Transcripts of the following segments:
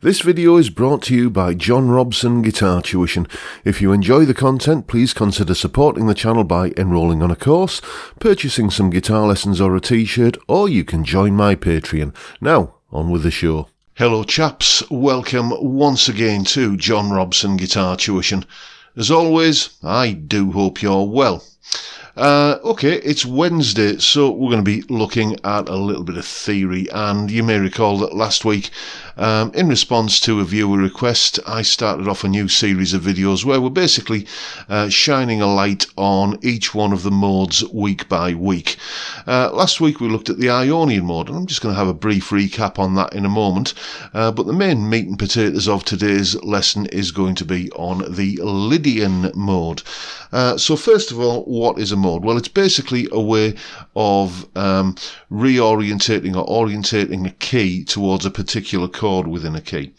This video is brought to you by John Robson Guitar Tuition. If you enjoy the content, please consider supporting the channel by enrolling on a course, purchasing some guitar lessons or a t-shirt, or you can join my Patreon. Now, on with the show. Hello chaps, welcome once again to John Robson Guitar Tuition. As always, I do hope you're well. Okay, it's Wednesday, so we're going to be looking at a little bit of theory, and you may recall that last week, in response to a viewer request, I started off a new series of videos where we're basically shining a light on each one of the modes week by week. Last week we looked at the Ionian mode, and I'm just going to have a brief recap on that in a moment, but the main meat and potatoes of today's lesson is going to be on the Lydian mode. So first of all, what is a mode? Well, it's basically a way of reorientating or orientating a key towards a particular chord within a key.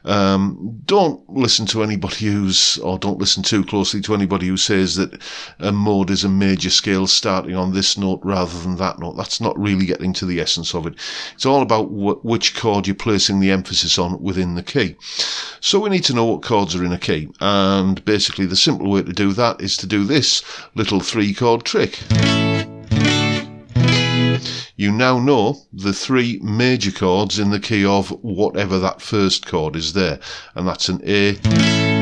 Don't listen to anybody don't listen too closely to anybody who says that a mode is a major scale starting on this note rather than that note. That's not really getting to the essence of it. It's all about which chord you're placing the emphasis on within the key. So we need to know what chords are in a key, and basically the simple way to do that is to do this little 3-chord trick. You now know the 3 major chords in the key of whatever that first chord is there, and that's an A.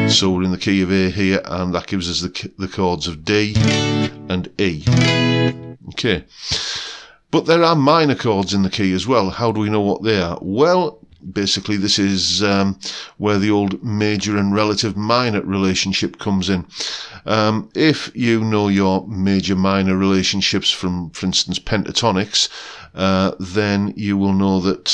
So we're in the key of A here, and that gives us the chords of D and E. Okay, but there are minor chords in the key as well. How do we know what they are? Well, basically this is where the old major and relative minor relationship comes in. If you know your major minor relationships from, for instance, pentatonics, then you will know that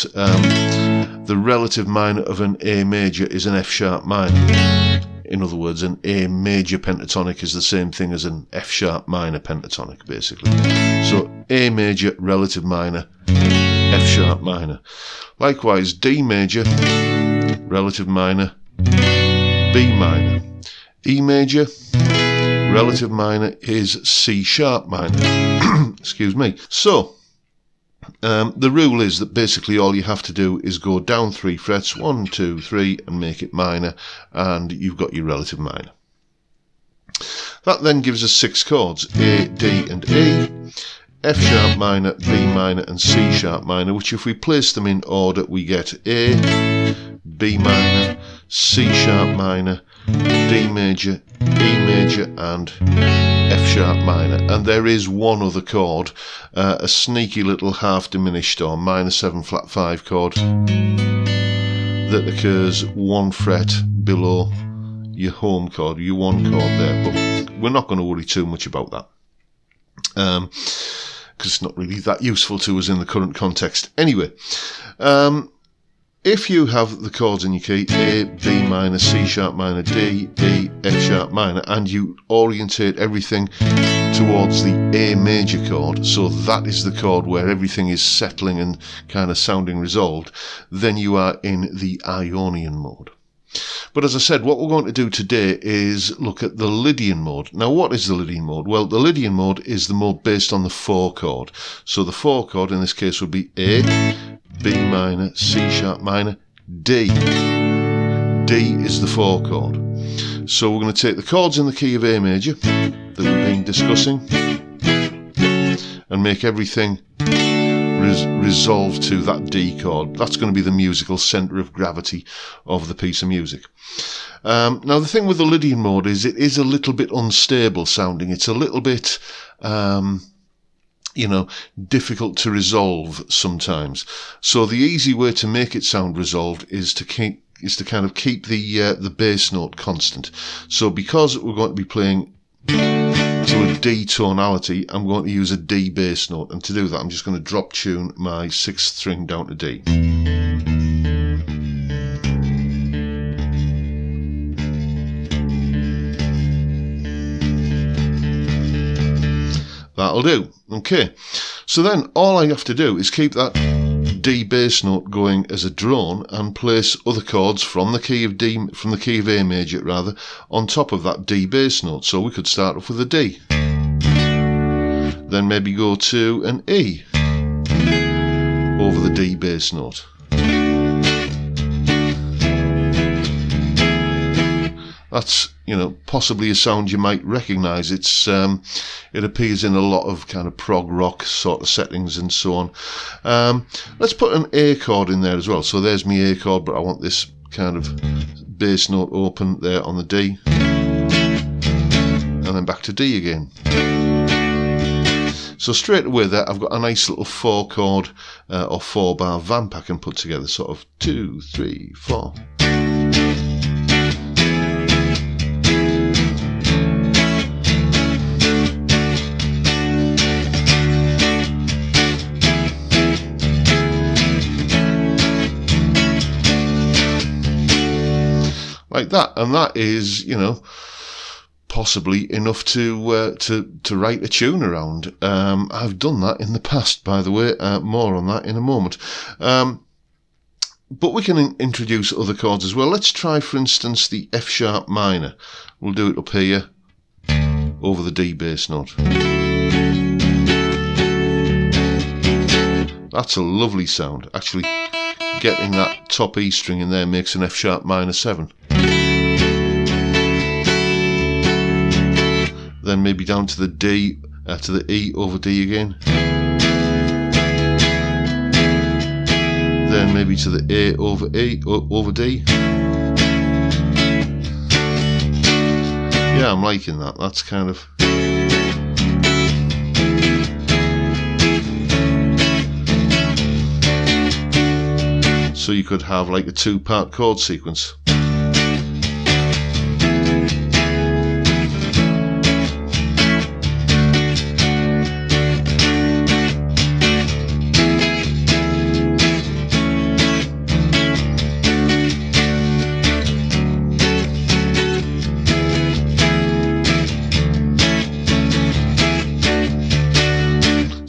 the relative minor of an A major is an F sharp minor. In other words, an A major pentatonic is the same thing as an F sharp minor pentatonic, basically. So A major, relative minor, F sharp minor. Likewise, D major, relative minor, B minor. E major, relative minor is C sharp minor. Excuse me. So, the rule is that basically all you have to do is go down 3 frets, 1, 2, 3, and make it minor, and you've got your relative minor. That then gives us 6 chords, A, D, and E. F sharp minor, B minor, and C sharp minor, which if we place them in order, we get A, B minor, C sharp minor, D major, E major, and F sharp minor. And there is one other chord, a sneaky little half diminished or minor 7 flat 5 chord that occurs 1 fret below your home chord, your 1 chord there, but we're not going to worry too much about that. Because it's not really that useful to us in the current context. Anyway, if you have the chords in your key, A, B minor, C sharp minor, D, E, F sharp minor, and you orientate everything towards the A major chord, so that is the chord where everything is settling and kind of sounding resolved, then you are in the Ionian mode. But as I said, what we're going to do today is look at the Lydian mode. Now, what is the Lydian mode? Well, the Lydian mode is the mode based on the 4 chord. So the 4 chord in this case would be A, B minor, C sharp minor, D. D is the 4 chord. So we're going to take the chords in the key of A major that we've been discussing and make everything resolve to that D chord. That's going to be the musical centre of gravity of the piece of music. Now, the thing with the Lydian mode is it is a little bit unstable sounding. It's a little bit, difficult to resolve sometimes. So the easy way to make it sound resolved is to kind of keep the bass note constant. So because we're going to be playing to a D tonality, I'm going to use a D bass note, and to do that I'm just going to drop tune my 6th string down to D. That'll do. Okay, so then all I have to do is keep that D bass note going as a drone and place other chords from the key of A major rather, on top of that D bass note. So we could start off with a D, then maybe go to an E over the D bass note, that's, possibly a sound you might recognise. It appears in a lot of kind of prog rock sort of settings and so on. Let's put an A chord in there as well. So there's my A chord, but I want this kind of bass note open there on the D, and then back to D again. So straight away there, I've got a nice little 4 chord or 4-bar vamp I can put together, sort of 2, 3, 4. Like that, and that is, possibly enough to write a tune around. I've done that in the past, by the way. More on that in a moment. But we can introduce other chords as well. Let's try, for instance, the F sharp minor. We'll do it up here over the D bass note. That's a lovely sound. Actually, getting that top E string in there makes an F sharp minor 7. Then maybe down to the D, to the E over D again. Then maybe to the A over E over D. Yeah, I'm liking that. That's kind of. So you could have like a 2-part chord sequence.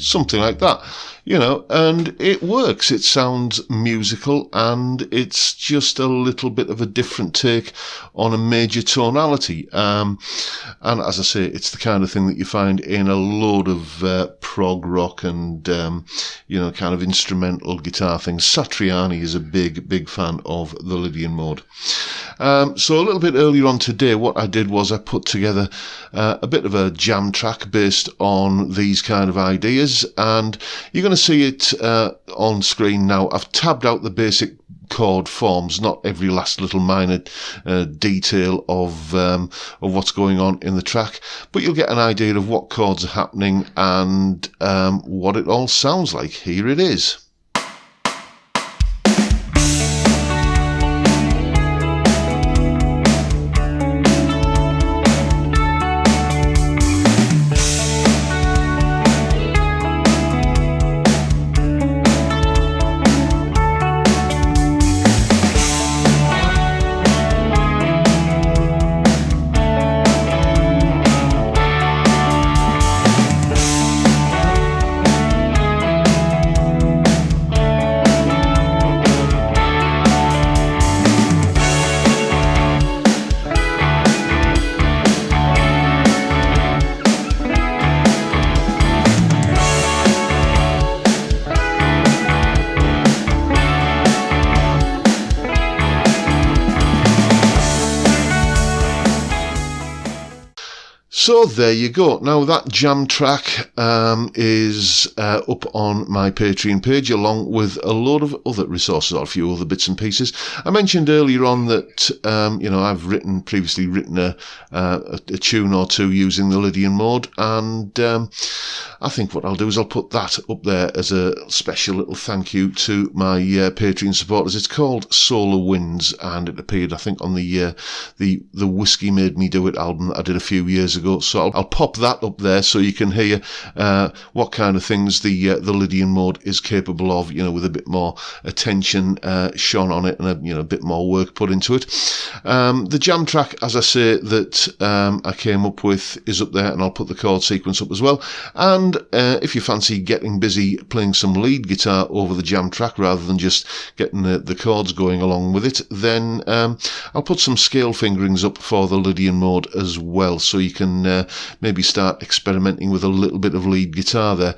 Something like that, and it works. It sounds musical, and it's just a little bit of a different take on a major tonality. And as I say, it's the kind of thing that you find in a load of prog rock and, kind of instrumental guitar things. Satriani is a big fan of the Lydian Mode. So a little bit earlier on today, what I did was I put together a bit of a jam track based on these kind of ideas, and you're going to see it on screen now. I've tabbed out the basic chord forms, not every last little minor detail of what's going on in the track, but you'll get an idea of what chords are happening and what it all sounds like. Here it is. So there you go. Now that jam track is up on my Patreon page, along with a load of other resources, or a few other bits and pieces. I mentioned earlier on that I've previously written a tune or two using the Lydian Mode, and I think what I'll do is I'll put that up there as a special little thank you to my Patreon supporters. It's called Solar Winds, and it appeared, I think, on the Whiskey Made Me Do It album that I did a few years ago. So I'll pop that up there so you can hear what kind of things the Lydian Mode is capable of, with a bit more attention shone on it and a bit more work put into it. The jam track, as I say, that I came up with is up there, and I'll put the chord sequence up as well. And if you fancy getting busy playing some lead guitar over the jam track rather than just getting the chords going along with it, then I'll put some scale fingerings up for the Lydian Mode as well, so you can can maybe start experimenting with a little bit of lead guitar there,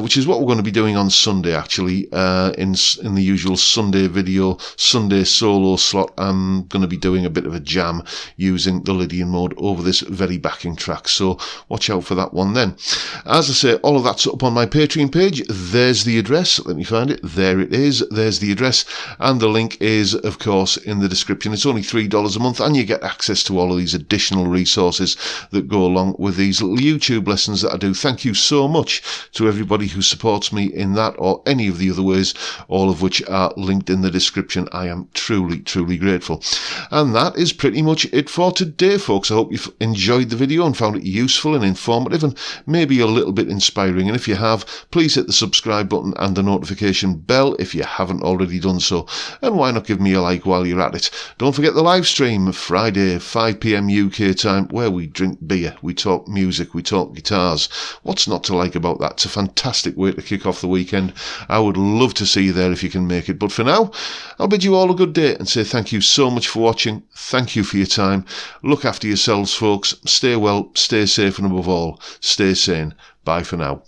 which is what we're going to be doing on Sunday actually. In the usual Sunday video, Sunday solo slot, I'm going to be doing a bit of a jam using the Lydian Mode over this very backing track, so watch out for that one then. As I say, all of that's up on my Patreon page. There's the address, let me find it, there it is, there's the address, and the link is of course in the description. It's only $3 a month and you get access to all of these additional resources that go along with these little YouTube lessons that I do. Thank you so much to everybody who supports me in that or any of the other ways, all of which are linked in the description. I am truly, truly grateful. And that is pretty much it for today, folks. I hope you've enjoyed the video and found it useful and informative and maybe a little bit inspiring. And if you have, please hit the subscribe button and the notification bell if you haven't already done so. And why not give me a like while you're at it? Don't forget the live stream Friday 5 PM UK time, where we drink beer, we talk music, we talk guitars. What's not to like about that? It's a fantastic way to kick off the weekend. I would love to see you there if you can make it. But for now, I'll bid you all a good day and say thank you so much for watching. Thank you for your time. Look after yourselves, folks. Stay well, stay safe, and above all, stay sane. Bye for now.